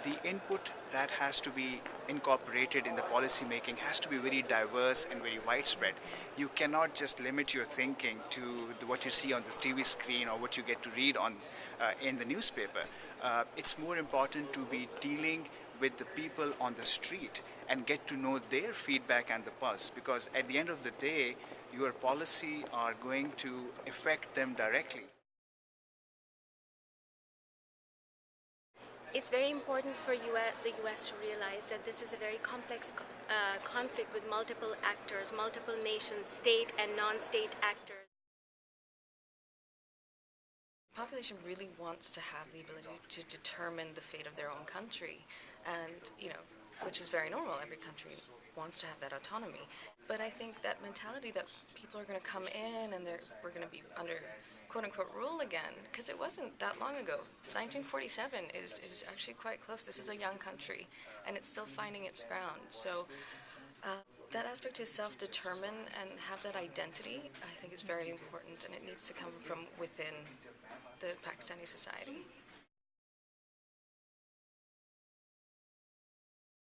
the input that has to be incorporated in the policy making has to be very diverse and very widespread. You cannot just limit your thinking to what you see on the TV screen or what you get to read on in the newspaper. It's more important to be dealing with the people on the street and get to know their feedback and the pulse, because at the end of the day, your policy are going to affect them directly. It's very important for the US to realize that this is a very complex conflict with multiple actors, multiple nations, state and non-state actors. The population really wants to have the ability to determine the fate of their own country, and, which is very normal. Every country wants to have that autonomy. But I think that mentality that people are going to come in and we're going to be under quote-unquote rule again, because it wasn't that long ago. 1947 is actually quite close. This is a young country, and it's still finding its ground. So that aspect to self-determine and have that identity, I think, is very important, and it needs to come from within the Pakistani society.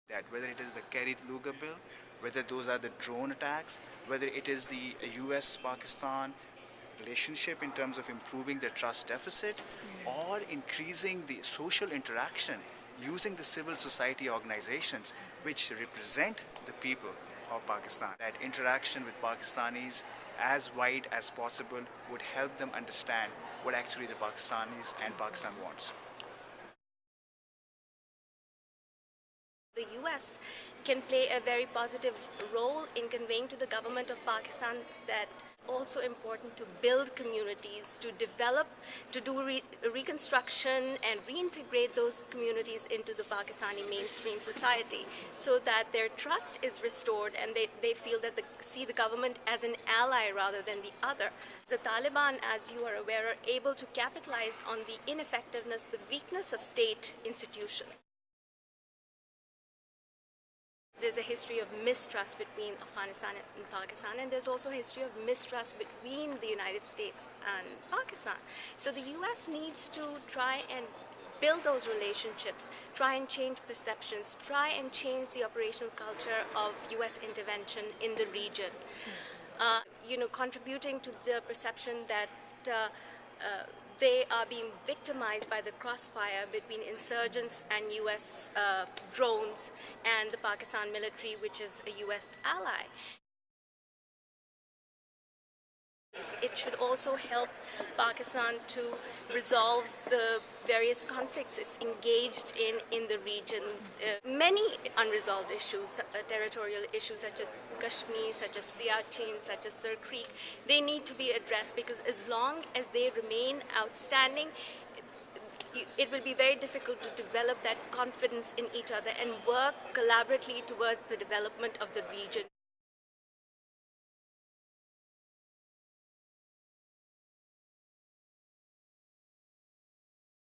That whether it is the Kerry Lugar bill, whether those are the drone attacks, whether it is the US-Pakistan relationship in terms of improving the trust deficit, or increasing the social interaction using the civil society organizations which represent the people of Pakistan. That interaction with Pakistanis as wide as possible would help them understand what actually the Pakistanis and Pakistan wants. The US can play a very positive role in conveying to the government of Pakistan that it's also important to build communities, to develop, to do reconstruction and reintegrate those communities into the Pakistani mainstream society so that their trust is restored and they feel that see the government as an ally rather than the other. The Taliban, as you are aware, are able to capitalize on the ineffectiveness, the weakness of state institutions. There's a history of mistrust between Afghanistan and Pakistan, and there's also a history of mistrust between the United States and Pakistan. So the US needs to try and build those relationships, try and change perceptions, try and change the operational culture of US intervention in the region. Contributing to the perception that they are being victimized by the crossfire between insurgents and US drones and the Pakistan military, which is a US ally. It should also help Pakistan to resolve the various conflicts it's engaged in the region. Many unresolved issues, territorial issues such as Kashmir, such as Siachen, such as Sir Creek, they need to be addressed, because as long as they remain outstanding, it will be very difficult to develop that confidence in each other and work collaboratively towards the development of the region.